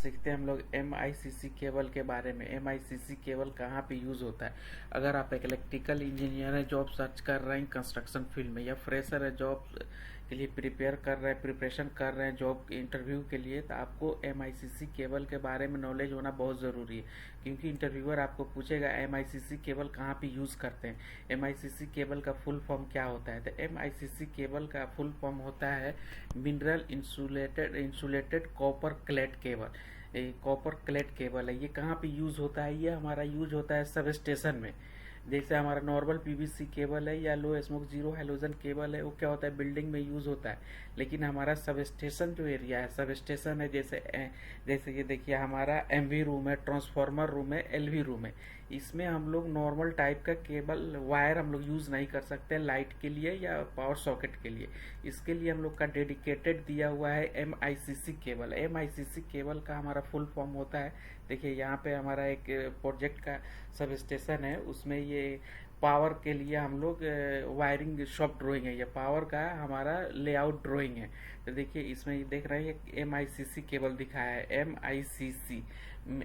सीखते हैं हम लोग MICC केबल के बारे में। MICC केबल कहाँ पे यूज़ होता है। अगर आप एक इलेक्ट्रिकल इंजीनियर है, जॉब सर्च कर रहे हैं कंस्ट्रक्शन फील्ड में, या फ्रेशर है, जॉब के लिए प्रिपरेशन कर रहे हैं जॉब इंटरव्यू के लिए, तो आपको MICC केबल के बारे में नॉलेज होना बहुत ज़रूरी है। क्योंकि इंटरव्यूअर आपको पूछेगा MICC केबल कहाँ पे यूज़ करते हैं, MICC केबल का फुल फॉर्म क्या होता है। तो MICC केबल का फुल फॉर्म होता है mineral insulated copper clad cable. Copper clad cable है। ये कहाँ पे यूज़ होता है, ये हमारा यूज होता है सब स्टेशन में। जैसे हमारा नॉर्मल PVC केबल है या low smoke zero halogen cable है, वो क्या होता है बिल्डिंग में यूज़ होता है। लेकिन हमारा सब स्टेशन जो एरिया है, सब स्टेशन है, जैसे ये देखिए हमारा MV रूम है, ट्रांसफार्मर रूम है, LV रूम है। इसमें हम लोग नॉर्मल टाइप का केबल वायर हम लोग यूज़ नहीं कर सकते लाइट के लिए या पावर सॉकेट के लिए। इसके लिए हम लोग का डेडिकेटेड दिया हुआ है MICC केबल। MICC केबल का हमारा फुल फॉर्म होता है, देखिए यहाँ पे हमारा एक प्रोजेक्ट का सब स्टेशन है, उसमें ये पावर के लिए हम लोग वायरिंग शॉप ड्राइंग है, ये पावर का हमारा लेआउट ड्राइंग है। तो देखिए इसमें ये देख रहे हैं MICC केबल दिखाया है। MICC,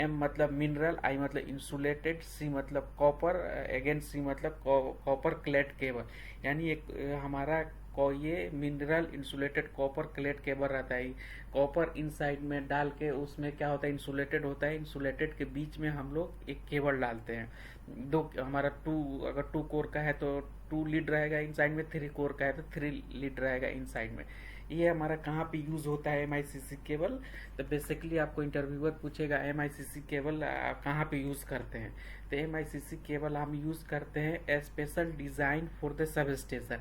M मतलब मिनरल, I मतलब इंसुलेटेड, C मतलब कॉपर, अगेन C मतलब कॉपर क्लेड केबल। यानी एक हमारा ये mineral insulated copper clad cable रहता है। कॉपर इनसाइड में डाल के उसमें क्या होता है इंसुलेटेड होता है, इंसुलेटेड के बीच में हम लोग एक केबल डालते हैं। दो हमारा अगर 2 कोर का है तो 2 लीड रहेगा इनसाइड में, 3 कोर का है तो 3 लीड रहेगा इनसाइड में। ये हमारा कहाँ पे यूज होता है MICC केबल। तो बेसिकली आपको इंटरव्यूअर पूछेगा MICC केबल आप कहाँ पे यूज करते हैं। तो MICC केबल हम यूज करते हैं special design for the sub station.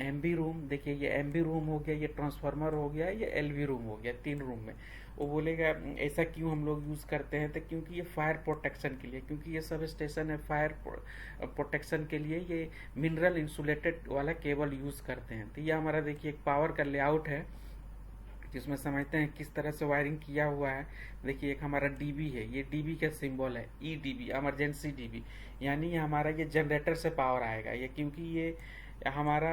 MV room, देखिए ये MV रूम हो गया, ये ट्रांसफार्मर हो गया, ये LV रूम हो गया, 3 रूम में। वो बोलेगा ऐसा क्यों हम लोग यूज करते हैं, तो क्योंकि ये फायर प्रोटेक्शन के लिए, क्योंकि ये सब स्टेशन है, फायर प्रोटेक्शन के लिए ये मिनरल इंसुलेटेड वाला केबल यूज करते हैं। तो ये हमारा देखिए एक पावर का लेआउट है, जिसमें समझते हैं किस तरह से वायरिंग किया हुआ है। देखिए एक हमारा DB है, ये DB का सिंबल है, EDB इमरजेंसी DB, यानी हमारा ये जनरेटर से पावर आएगा। ये क्योंकि ये हमारा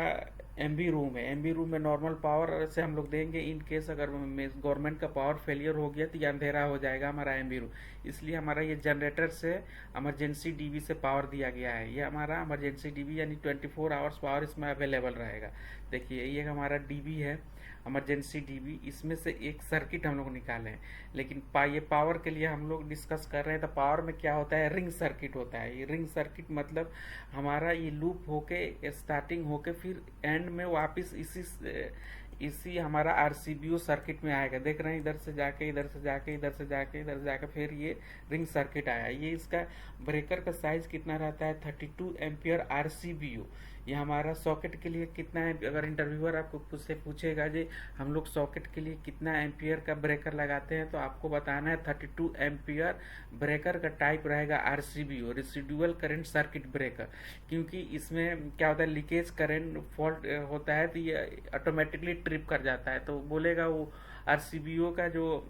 MV रूम है, MV रूम में नॉर्मल पावर से हम लोग देंगे, इन केस अगर गवर्नमेंट का पावर फेलियर हो गया तो ये अंधेरा हो जाएगा हमारा MV रूम। इसलिए हमारा ये जनरेटर से इमरजेंसी DB से पावर दिया गया है। ये हमारा इमरजेंसी DB यानी 24 आवर्स पावर इसमें अवेलेबल रहेगा। देखिए ये हमारा DB है, इमरजेंसी DB। इसमें से एक सर्किट हम लोग निकाले हैं, लेकिन ये पावर के लिए हम लोग डिस्कस कर रहे हैं। तो पावर में क्या होता है, रिंग सर्किट होता है। ये रिंग सर्किट मतलब हमारा ये लूप होके स्टार्टिंग होके फिर एंड में वापस इसी हमारा RCBO सर्किट में आएगा। देख रहे हैं इधर से जाके इधर से जाके इधर से जाके इधर से जाके फिर ये रिंग सर्किट आया। ये इसका ब्रेकर का साइज कितना रहता है, 32 एम्पियर RCBO। ये हमारा सॉकेट के लिए कितना है, अगर इंटरव्यूअर आपको से पूछेगा जी हम लोग सॉकेट के लिए कितना एम्पियर का ब्रेकर लगाते हैं, तो आपको बताना है 32 एम्पियर ब्रेकर का टाइप रहेगा RCBO, residual current circuit breaker. क्योंकि इसमें क्या होता है लीकेज करंट फॉल्ट होता है तो ये ऑटोमेटिकली ट्रिप कर जाता है। तो बोलेगा वो RCBO का जो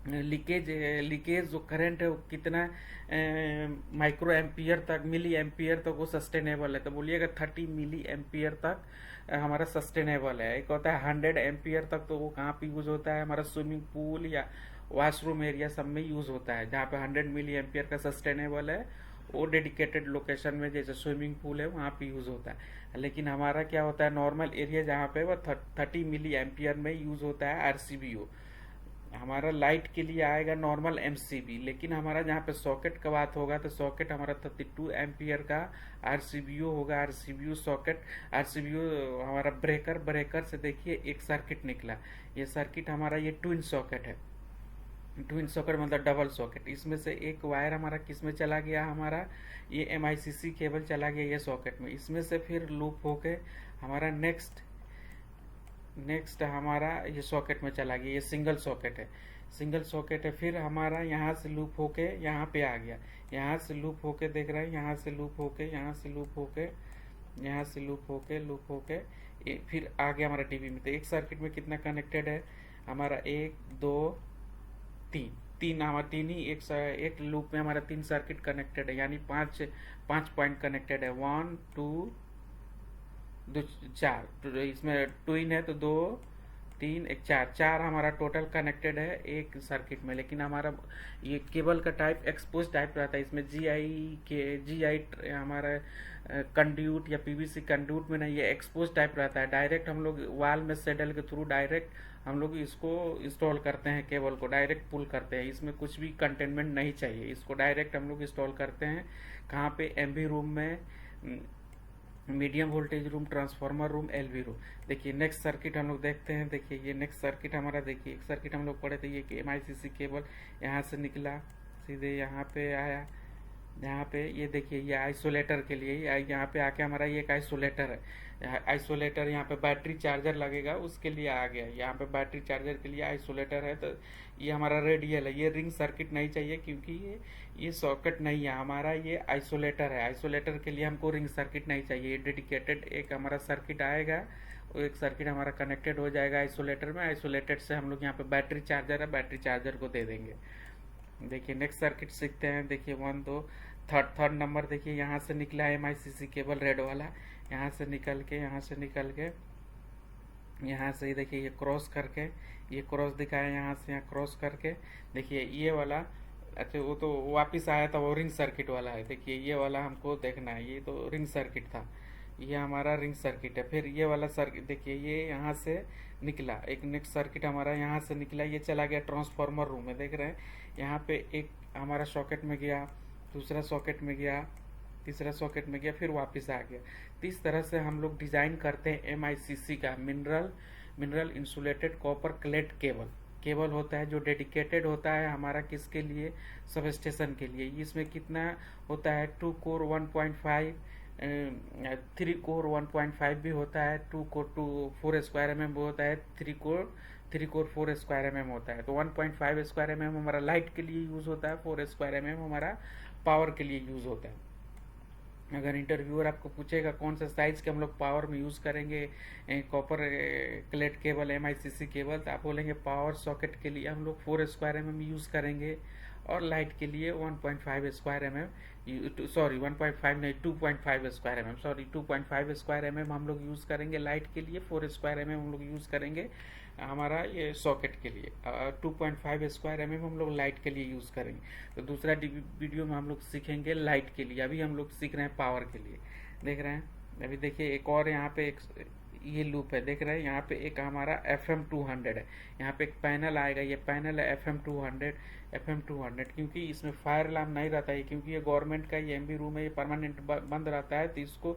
लीकेज जो करंट है वो कितना माइक्रो एम्पियर तक, मिली एम्पियर तक वो सस्टेनेबल है। तो बोलिएगा 30 मिली एम्पियर तक हमारा सस्टेनेबल है। एक होता है 100 एम्पियर तक, तो वो कहाँ पे यूज होता है, हमारा स्विमिंग पूल या वॉशरूम एरिया सब में यूज होता है। जहाँ पे 100 मिली एम्पियर का सस्टेनेबल है वो डेडिकेटेड लोकेशन में जैसे स्विमिंग पूल है वहाँ पे यूज होता है। लेकिन हमारा क्या होता है नॉर्मल एरिया जहाँ पे वो 30 मिली एम्पियर में यूज होता है RCBO। हमारा लाइट के लिए आएगा नॉर्मल MCB। लेकिन हमारा जहाँ पे सॉकेट का बात होगा तो सॉकेट हमारा 32 एम्पियर का RCBO होगा। RCBO सॉकेट, RCBO हमारा ब्रेकर से देखिए एक सर्किट निकला। ये सर्किट हमारा ये ट्विन सॉकेट है। ट्विन सॉकेट मतलब डबल सॉकेट। इसमें से एक वायर हमारा किस में चला गया, हमारा ये MICC केबल चला गया ये सॉकेट में। इसमें से फिर लूप होके हमारा नेक्स्ट हमारा ये सॉकेट में चला गया। ये सिंगल सॉकेट है। फिर हमारा यहाँ से लूप होके यहाँ पे आ गया, यहाँ से लूप होके देख रहे हैं, यहाँ से लूप होके यहाँ से लूप होके यहाँ से लूप होके फिर आ गया हमारा DB में। तो एक सर्किट में कितना कनेक्टेड है हमारा, 1 2 3 हमारा 3 ही एक लूप में हमारा 3 सर्किट कनेक्टेड है, यानी 5 पॉइंट कनेक्टेड है। 1 2 4 इसमें ट्विन है तो 2 तीन, एक चार, चार हमारा टोटल कनेक्टेड है एक सर्किट में। लेकिन हमारा ये केबल का टाइप एक्सपोज टाइप रहता है, इसमें जी आई हमारा कंड्यूट या पीवीसी कंड्यूट में नहीं, ये एक्सपोज टाइप रहता है। डायरेक्ट हम लोग वाल में सेडल के थ्रू डायरेक्ट हम लोग इसको इंस्टॉल करते हैं, केबल को डायरेक्ट पुल करते हैं, इसमें कुछ भी कंटेनमेंट नहीं चाहिए, इसको डायरेक्ट हम लोग इंस्टॉल करते हैं। कहाँ पे? एमवी रूम में, medium voltage room, transformer room, LV room. देखिए नेक्स्ट सर्किट हम लोग देखते हैं। देखिए ये नेक्स्ट सर्किट हमारा, देखिए एक सर्किट हम लोग पढ़े थे, ये एमआईसीसी केबल यहाँ से निकला सीधे यहाँ पे आया, यहाँ पे ये देखिए ये आइसोलेटर के लिए, यहाँ पे आके हमारा ये एक आइसोलेटर है, आइसोलेटर यहाँ पे बैटरी चार्जर लगेगा उसके लिए आ गया, यहाँ पे बैटरी चार्जर के लिए आइसोलेटर है। तो ये हमारा रेडियल है, ये रिंग सर्किट नहीं चाहिए क्योंकि ये सॉकेट नहीं है हमारा, ये आइसोलेटर है। आइसोलेटर के लिए हमको रिंग सर्किट नहीं चाहिए, ये डेडिकेटेड एक हमारा सर्किट आएगा, वो एक सर्किट हमारा कनेक्टेड हो जाएगा आइसोलेटर में। आइसोलेटेड से हम लोग यहाँ पे बैटरी चार्जर है, बैटरी चार्जर को दे देंगे। देखिए नेक्स्ट सर्किट सीखते हैं। देखिए 1 2 थर्ड नंबर, देखिए यहाँ से निकला है एमआईसीसी केबल रेड वाला, यहाँ से निकल के यहाँ से देखिए ये क्रॉस करके, ये क्रॉस दिखाया यहाँ से, यहाँ क्रॉस करके देखिए ये वाला, अच्छा वो तो वापिस आया था, वो रिंग सर्किट वाला है। देखिए ये वाला हमको देखना है, ये तो रिंग सर्किट था, ये हमारा रिंग सर्किट है। फिर ये वाला सर्किट देखिए ये यहाँ से निकला, एक नेक्स्ट सर्किट हमारा यहाँ से निकला, ये चला गया ट्रांसफार्मर रूम में। देख रहे हैं यहाँ पे एक हमारा सॉकेट में गया, दूसरा सॉकेट में गया, तीसरा सॉकेट में गया, फिर वापस आ गया। तो इस तरह से हम लोग डिजाइन करते हैं एमआईसीसी का, mineral insulated copper clad cable होता है जो डेडिकेटेड होता है हमारा किसके लिए? सब स्टेशन के लिए। इसमें कितना होता है? 2 कोर 1.5, 3 कोर 1.5 भी होता है, 2 कोर 4 स्क्वायर एमएम भी होता है, 3 कोर 4 स्क्वायर एमएम होता है। तो 1.5 स्क्वायर एमएम हमारा लाइट के लिए यूज होता है, 4 स्क्वायर एमएम हमारा पावर के लिए यूज होता है। अगर इंटरव्यूअर आपको पूछेगा कौन सा साइज के हम लोग पावर में यूज करेंगे कॉपर क्लेट केबल एमआईसीसी केबल, तो आप बोलेंगे पावर सॉकेट के लिए हम लोग 4 स्क्वायर एमएम यूज करेंगे, और लाइट के लिए 1.5 स्क्वायर एमएम, सॉरी 1.5 नहीं 2.5 square MM, sorry 2.5 square MM हम लोग यूज करेंगे लाइट के लिए, 4 स्क्वायर एमएम हम लोग यूज करेंगे हमारा ये सॉकेट के लिए, 2.5 स्क्वायर एमएम हम लोग लाइट के लिए यूज करेंगे। तो दूसरा वीडियो में हम लोग सीखेंगे लाइट के लिए, अभी हम लोग सीख रहे हैं पावर के लिए। देख रहे हैं अभी देखिए एक और यहाँ पे एक ये लूप है, देख रहे हैं यहाँ पे एक हमारा FM200 है, यहाँ पे एक पैनल आएगा, ये पैनल है FM200 क्योंकि इसमें फायर अलार्म नहीं रहता है, क्योंकि ये गवर्नमेंट का ये एमबी रूम है, ये परमानेंट बंद रहता है, तो इसको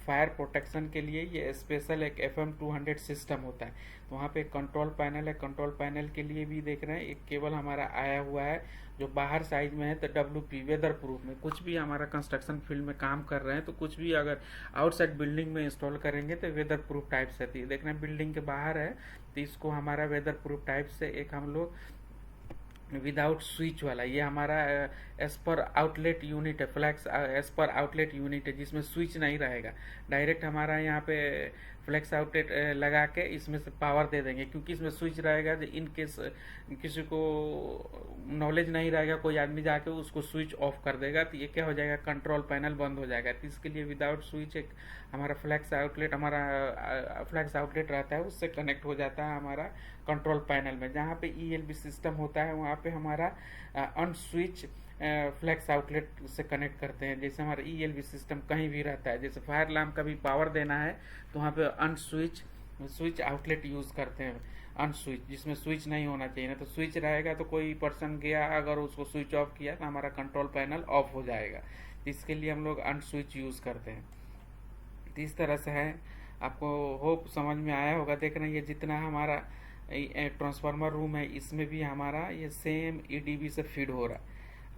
फायर प्रोटेक्शन के लिए ये स्पेशल एक FM200 सिस्टम होता है। तो वहाँ पे एक कंट्रोल पैनल है, कंट्रोल पैनल के लिए भी देख रहे हैं एक केबल हमारा आया हुआ है जो बाहर साइज में है, तो WP वेदर प्रूफ में, कुछ भी हमारा कंस्ट्रक्शन फील्ड में काम कर रहे हैं तो कुछ भी अगर आउटसाइड बिल्डिंग में इंस्टॉल करेंगे तो वेदर प्रूफ टाइप से, देख रहे हैं बिल्डिंग के बाहर है, तो इसको हमारा वेदर प्रूफ टाइप से एक हम लोग विदाउट स्विच वाला, ये हमारा एस पर आउटलेट यूनिट है, फ्लैक्स एस पर आउटलेट यूनिट है जिसमें स्विच नहीं रहेगा, डायरेक्ट हमारा यहाँ पे फ्लैक्स आउटलेट लगा के इसमें से पावर दे देंगे, क्योंकि इसमें स्विच रहेगा जो इन केस किसी को नॉलेज नहीं रहेगा, कोई आदमी जाके उसको स्विच ऑफ कर देगा तो ये क्या हो जाएगा, कंट्रोल पैनल बंद हो जाएगा। तो इसके लिए विदाउट स्विच एक हमारा फ्लैक्स आउटलेट रहता है, उससे कनेक्ट हो जाता है हमारा कंट्रोल पैनल में। जहाँ पे ELB सिस्टम होता है वहाँ पे हमारा अनस्विच फ्लैक्स आउटलेट से कनेक्ट करते हैं। जैसे हमारा ELB सिस्टम कहीं भी रहता है, जैसे फायर अलार्म का भी पावर देना है तो वहाँ पे स्विच आउटलेट यूज करते हैं, अनस्विच जिसमें स्विच नहीं होना चाहिए, ना तो स्विच रहेगा तो कोई पर्सन गया अगर उसको स्विच ऑफ किया तो हमारा कंट्रोल पैनल ऑफ हो जाएगा, इसके लिए हम लोग अनस्विच यूज करते हैं। तो इस तरह से है, आपको होप समझ में आया होगा। देख रहे हैं ये जितना हमारा ट्रांसफार्मर रूम है इसमें भी हमारा ये सेम EDB से फीड हो रहा है।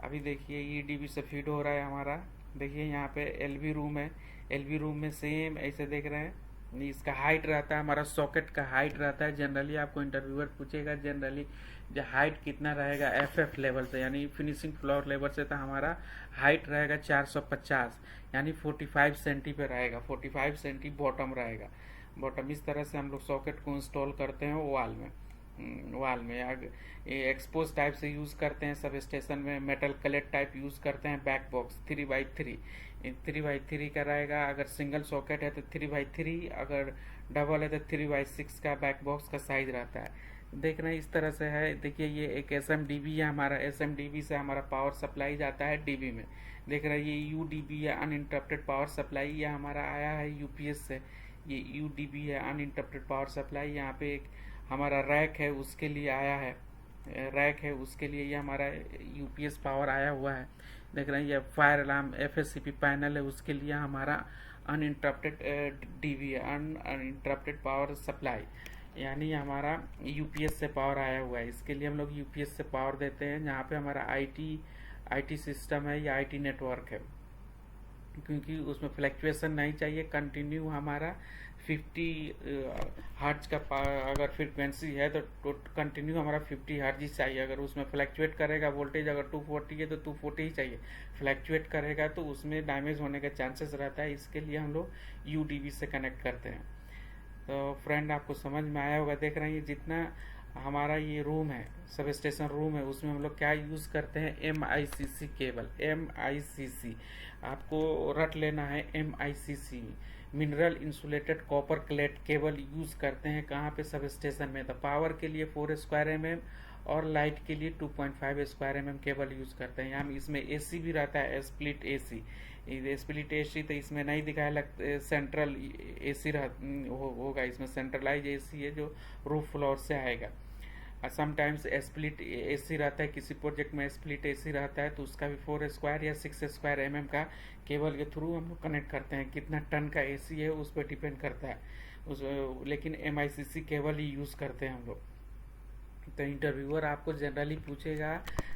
अभी देखिए EDB से फीड हो रहा है हमारा, देखिए यहाँ पे LV रूम है, LV रूम में सेम ऐसे देख रहे हैं, इसका हाइट रहता है, हमारा सॉकेट का हाइट रहता है। जनरली आपको इंटरव्यूअर पूछेगा जनरली जो हाइट कितना रहेगा FF लेवल से, यानी फिनिशिंग फ्लोर लेवल से, तो हमारा हाइट रहेगा 450 यानी 45 सेंटी पे रहेगा, 45 सेंटी बॉटम रहेगा, बॉटम। इस तरह से हम लोग सॉकेट को इंस्टॉल करते हैं वॉल में। वाल में एक्सपोज टाइप से यूज़ करते हैं। सब स्टेशन में मेटल कलेट टाइप यूज़ करते हैं। बैक बॉक्स 3x3, 3x3 का रहेगा। अगर सिंगल सॉकेट है तो 3x3, अगर डबल है तो 3x6 का बैक बॉक्स का साइज रहता है। देख रहे हैं इस तरह से है। देखिए ये एक SMDB है हमारा। SMDB से हमारा पावर सप्लाई जाता है DB में। देख रहे हैं ये UDB है, अनइंटरप्टेड पावर सप्लाई। ये हमारा आया है UPS से। ये UDB है, अनइंटरप्टेड पावर सप्लाई। यहाँ पे एक हमारा रैक है, उसके लिए आया है। रैक है उसके लिए ये हमारा UPS पावर आया हुआ है। देख रहे हैं ये फायर अलार्म FSCP पैनल है, उसके लिए हमारा अनइंटरप्टेड DB है, अनइंटरप्टेड पावर सप्लाई। यानी हमारा UPS से पावर आया हुआ है। इसके लिए हम लोग UPS से पावर देते हैं। यहाँ पे हमारा IT सिस्टम है या IT नेटवर्क है, क्योंकि उसमें फ्लैक्चुएशन नहीं चाहिए। कंटिन्यू हमारा 50 हर्ट्ज का अगर फ्रीक्वेंसी है तो कंटिन्यू हमारा 50 हर्ट्ज ही चाहिए। अगर उसमें फ्लैक्चुएट करेगा वोल्टेज, अगर 240 है तो 240 ही चाहिए। फ्लैक्चुएट करेगा तो उसमें डैमेज होने का चांसेस रहता है। इसके लिए हम लोग UDB से कनेक्ट करते हैं। तो फ्रेंड आपको समझ में आया होगा। देख रहे हैं जितना हमारा ये रूम है, सब स्टेशन रूम है, उसमें हम लोग क्या यूज़ करते हैं, MICC केबल। MICC आपको रट लेना है। MICC mineral insulated copper clad cable use करते हैं। कहाँ पे, सब स्टेशन में। तो पावर के लिए 4² mm और लाइट के लिए 2.5² mm केबल यूज़ करते हैं। यहाँ इसमें AC भी रहता है, स्प्लिट AC। स्प्लिट AC तो इसमें नहीं दिखाया, लगता सेंट्रल AC होगा। इसमें सेंट्रलाइज AC है जो रूफ फ्लोर से आएगा। समटाइम्स स्प्लिट AC रहता है, किसी प्रोजेक्ट में स्प्लिट AC रहता है तो उसका भी 4² या 6² mm का केबल के थ्रू हम लोग कनेक्ट करते हैं। कितना टन का AC है उस पर डिपेंड करता है लेकिन MICC केबल ही यूज़ करते हैं हम लोग। तो इंटरव्यूअर आपको जनरली पूछेगा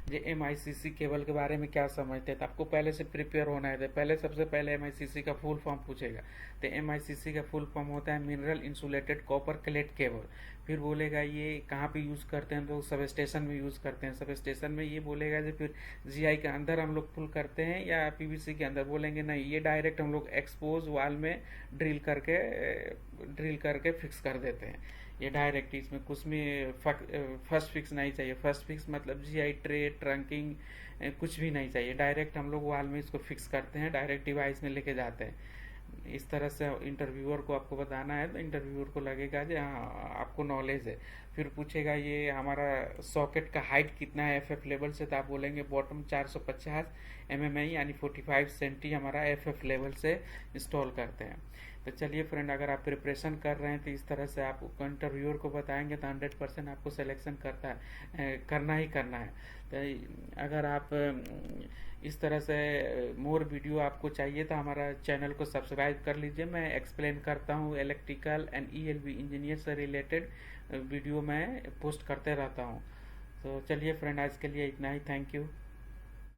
जो MICC केबल के बारे में क्या समझते हैं, तो आपको पहले से प्रिपेयर होना है। तो पहले सबसे पहले MICC का फुल फॉर्म पूछेगा। तो MICC का फुल फॉर्म होता है mineral insulated copper clad cable. फिर बोलेगा ये कहाँ पे यूज़ करते हैं, तो सब स्टेशन में यूज़ करते हैं। सब स्टेशन में ये बोलेगा जो फिर GI के अंदर हम लोग पुल करते हैं या PVC के अंदर, बोलेंगे नहीं ये डायरेक्ट हम लोग एक्सपोज वाल में ड्रिल करके फिक्स कर देते हैं। ये डायरेक्ट, इसमें कुछ में फर्स्ट फिक्स नहीं चाहिए। फर्स्ट फिक्स मतलब GI ट्रे ट्रंकिंग कुछ भी नहीं चाहिए। डायरेक्ट हम लोग वाल में इसको फिक्स करते हैं, डायरेक्ट डिवाइस में लेके जाते हैं। इस तरह से इंटरव्यूअर को आपको बताना है तो इंटरव्यूअर को लगेगा कि हाँ आपको नॉलेज है। फिर पूछेगा ये हमारा सॉकेट का हाइट कितना है FF लेवल से, तो आप बोलेंगे बॉटम 450 mm यानी 45 सेंटी हमारा FF लेवल से इंस्टॉल करते हैं। तो चलिए फ्रेंड, अगर आप प्रिपरेशन कर रहे हैं तो इस तरह से आप इंटरव्यूअर को बताएंगे तो 100% आपको सिलेक्शन करना ही करना है। तो अगर आप इस तरह से मोर वीडियो आपको चाहिए तो हमारा चैनल को सब्सक्राइब कर लीजिए। मैं एक्सप्लेन करता हूँ इलेक्ट्रिकल एंड ELV इंजीनियर से रिलेटेड वीडियो मैं पोस्ट करते रहता हूँ। तो चलिए फ्रेंड, आज के लिए इतना ही। Thank you.